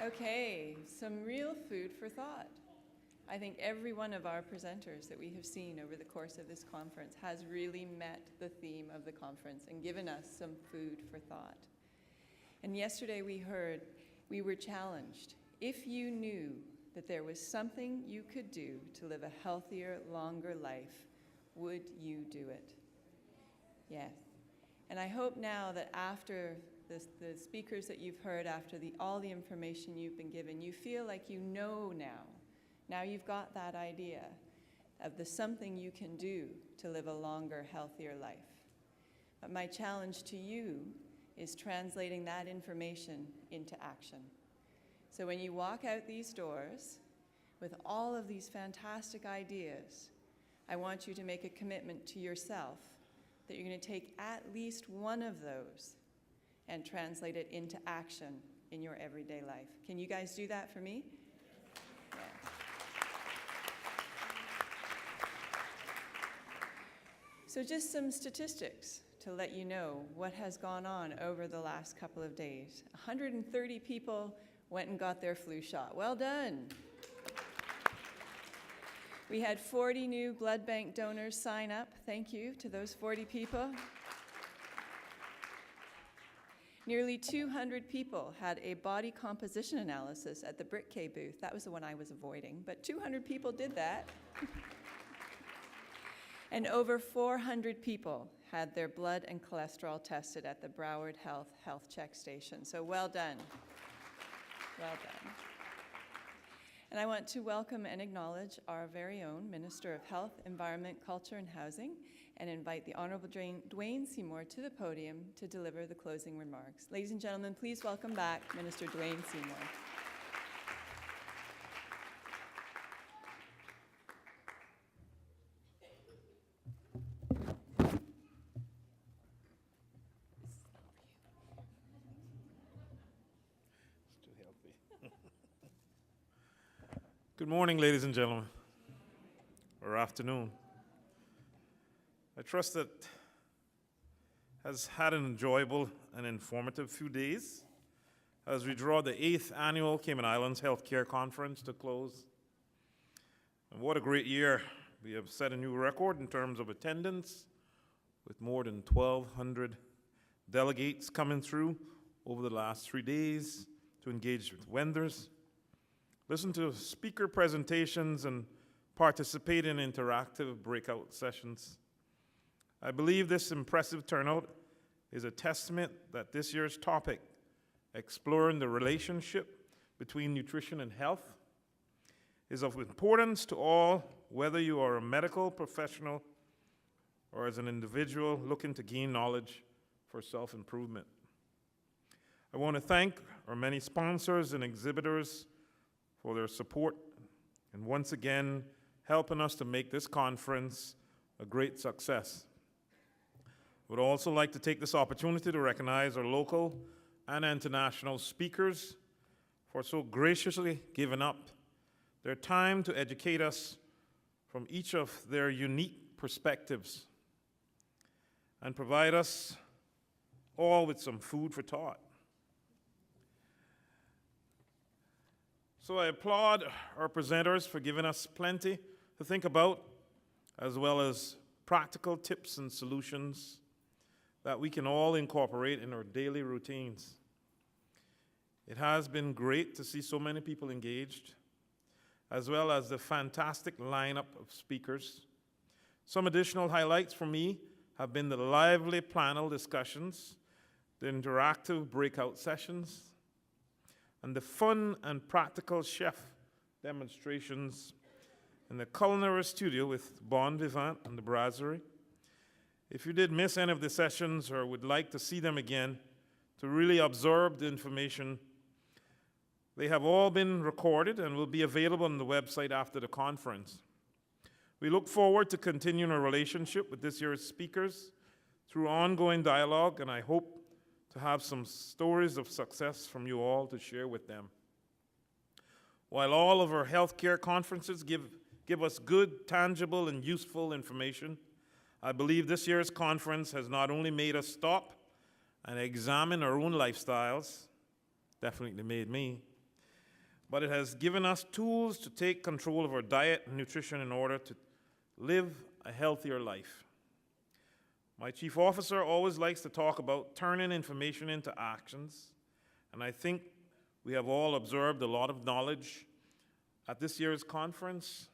Okay, some real food for thought. I think every one of our presenters that we have seen over the course of this conference has really met the theme of the conference and given us some food for thought. And yesterday we were challenged. If you knew that there was something you could do to live a healthier, longer life, would you do it? Yes. And I hope now that after the speakers that you've heard, after all the information you've been given, you feel like you know now. Now you've got that idea of the something you can do to live a longer, healthier life. But my challenge to you is translating that information into action. So when you walk out these doors with all of these fantastic ideas, I want you to make a commitment to yourself that you're going to take at least one of those and translate it into action in your everyday life. Can you guys do that for me? Yeah. So just some statistics to let you know what has gone on over the last couple of days. 130 people went and got their flu shot. Well done. We had 40 new blood bank donors sign up. Thank you to those 40 people. Nearly 200 people had a body composition analysis at the BritK booth. That was the one I was avoiding, but 200 people did that. And over 400 people had their blood and cholesterol tested at the Broward Health Check Station. So well done. Well done. And I want to welcome and acknowledge our very own Minister of Health, Environment, Culture and Housing, and invite the Honourable Dwayne Seymour to the podium to deliver the closing remarks. Ladies and gentlemen, please welcome back Minister Dwayne Seymour. Good morning, ladies and gentlemen, or afternoon. I trust that has had an enjoyable and informative few days as we draw the 8th annual Cayman Islands Healthcare Conference to close. And what a great year. We have set a new record in terms of attendance with more than 1,200 delegates coming through over the last 3 days to engage with vendors, listen to speaker presentations, and participate in interactive breakout sessions. I believe this impressive turnout is a testament that this year's topic, exploring the relationship between nutrition and health, is of importance to all, whether you are a medical professional or as an individual looking to gain knowledge for self-improvement. I want to thank our many sponsors and exhibitors for their support, and once again, helping us to make this conference a great success. I would also like to take this opportunity to recognize our local and international speakers for so graciously giving up their time to educate us from each of their unique perspectives and provide us all with some food for thought. So I applaud our presenters for giving us plenty to think about, as well as practical tips and solutions that we can all incorporate in our daily routines. It has been great to see so many people engaged, as well as the fantastic lineup of speakers. Some additional highlights for me have been the lively panel discussions, the interactive breakout sessions, and the fun and practical chef demonstrations in the culinary studio with Bon Vivant and the Brasserie. If you did miss any of the sessions or would like to see them again to really absorb the information, they have all been recorded and will be available on the website after the conference. We look forward to continuing our relationship with this year's speakers through ongoing dialogue, and I hope to have some stories of success from you all to share with them. While all of our healthcare conferences give us good, tangible, and useful information, I believe this year's conference has not only made us stop and examine our own lifestyles, definitely made me, but it has given us tools to take control of our diet and nutrition in order to live a healthier life. My chief officer always likes to talk about turning information into actions, and I think we have all observed a lot of knowledge at this year's conference.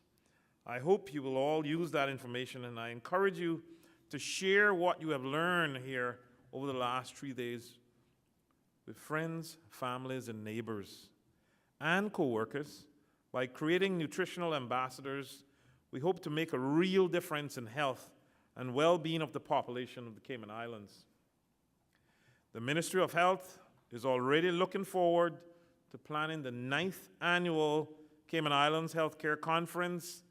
I hope you will all use that information, and I encourage you to share what you have learned here over the last 3 days with friends, families, and neighbors, and coworkers. By creating nutritional ambassadors, we hope to make a real difference in health and well-being of the population of the Cayman Islands. The Ministry of Health is already looking forward to planning the 9th annual Cayman Islands Healthcare Conference,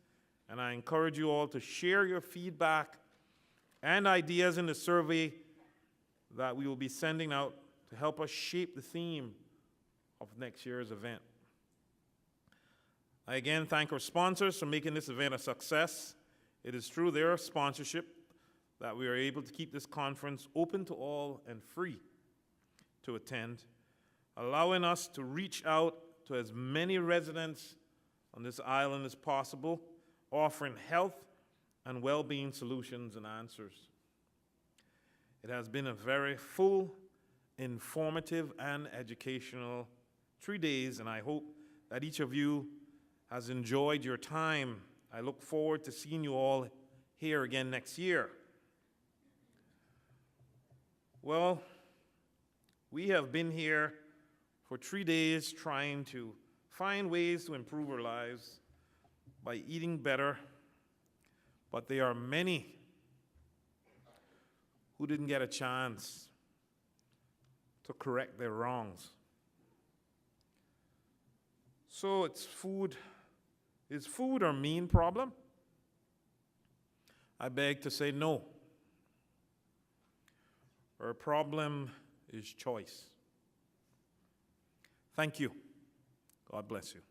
and I encourage you all to share your feedback and ideas in the survey that we will be sending out to help us shape the theme of next year's event. I again thank our sponsors for making this event a success. It is through their sponsorship that we are able to keep this conference open to all and free to attend, allowing us to reach out to as many residents on this island as possible, offering health and well-being solutions and answers. It has been a very full, informative, and educational 3 days, and I hope that each of you has enjoyed your time. I look forward to seeing you all here again next year. Well, we have been here for 3 days trying to find ways to improve our lives by eating better, but there are many who didn't get a chance to correct their wrongs. So is food our main problem? I beg to say no. Our problem is choice. Thank you. God bless you.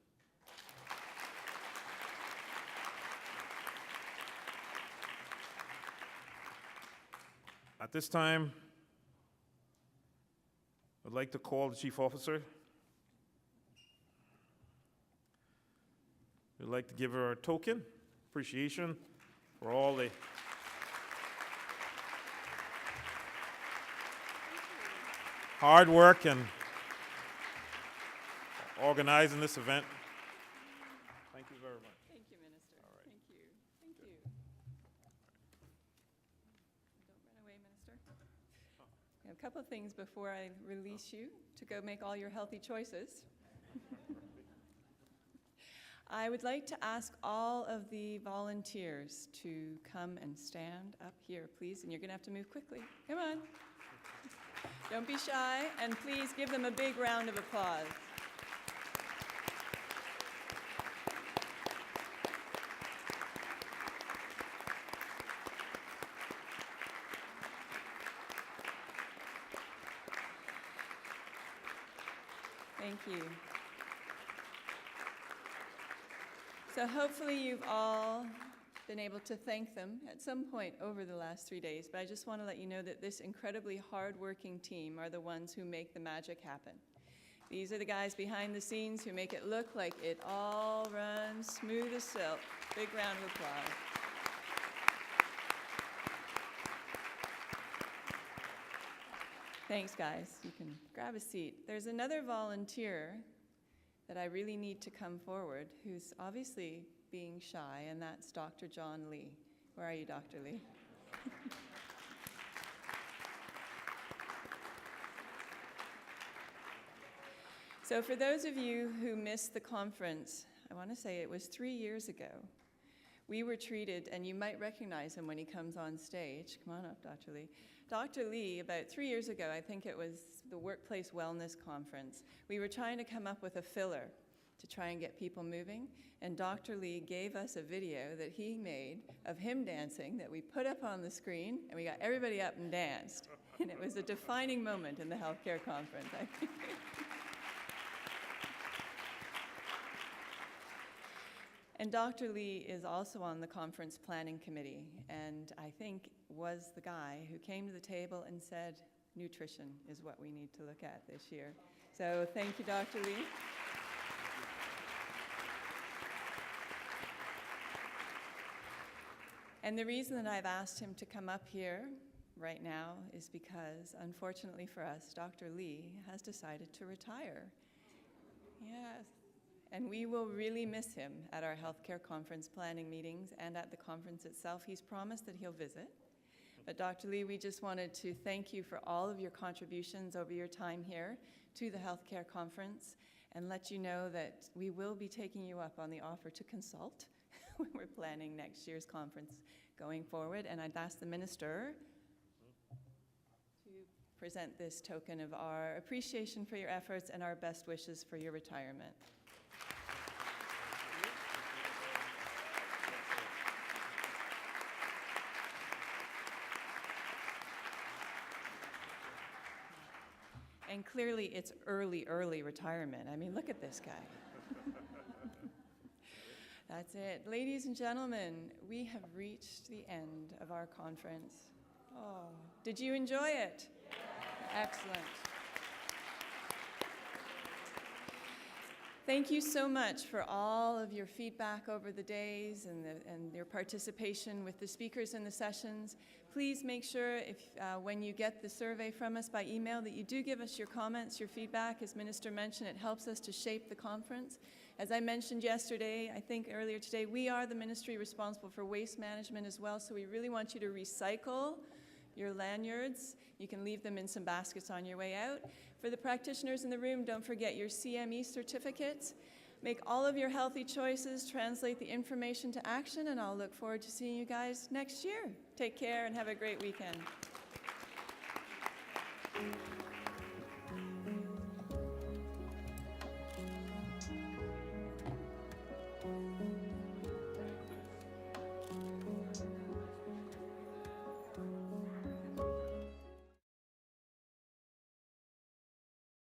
At this time, I'd like to call the Chief Officer. We'd like to give her a token, appreciation for all the hard work and organizing this event. Thank you very much. Thank you, Minister. All right. Thank you. Thank you. Don't run away, Minister. We have a couple of things before I release you to go make all your healthy choices. I would like to ask all of the volunteers to come and stand up here, please, and you're going to have to move quickly. Come on. Don't be shy, and please give them a big round of applause. Thank you. So hopefully you've all been able to thank them at some point over the last 3 days, but I just want to let you know that this incredibly hard-working team are the ones who make the magic happen. These are the guys behind the scenes who make it look like it all runs smooth as silk. Big round of applause. Thanks, guys. You can grab a seat. There's another volunteer that I really need to come forward, who's obviously being shy, and that's Dr. John Lee. Where are you, Dr. Lee? So for those of you who missed the conference, I want to say it was 3 years ago. We were treated, and you might recognize him when he comes on stage. Come on up, Dr. Lee. Dr. Lee, about 3 years ago, I think it was the Workplace Wellness Conference, we were trying to come up with a filler to try and get people moving, and Dr. Lee gave us a video that he made of him dancing that we put up on the screen, and we got everybody up and danced. And it was a defining moment in the healthcare conference, I think. And Dr. Lee is also on the conference planning committee, and I think was the guy who came to the table and said, nutrition is what we need to look at this year. So thank you, Dr. Lee. And the reason that I've asked him to come up here right now is because, unfortunately for us, Dr. Lee has decided to retire. Yes. And we will really miss him at our healthcare conference planning meetings and at the conference itself. He's promised that he'll visit. But Dr. Lee, we just wanted to thank you for all of your contributions over your time here to the healthcare conference and let you know that we will be taking you up on the offer to consult when we're planning next year's conference going forward. And I'd ask the minister to present this token of our appreciation for your efforts and our best wishes for your retirement. And clearly, it's early retirement. I mean, look at this guy. That's it. Ladies and gentlemen, we have reached the end of our conference. Oh, did you enjoy it? Excellent. Thank you so much for all of your feedback over the days and your participation with the speakers in the sessions. Please make sure when you get the survey from us by email that you do give us your comments, your feedback. As Minister mentioned, it helps us to shape the conference. As I mentioned yesterday, I think earlier today, we are the ministry responsible for waste management as well, so we really want you to recycle your lanyards. You can leave them in some baskets on your way out. For the practitioners in the room, don't forget your CME certificates. Make all of your healthy choices, translate the information to action, and I'll look forward to seeing you guys next year. Take care and have a great weekend.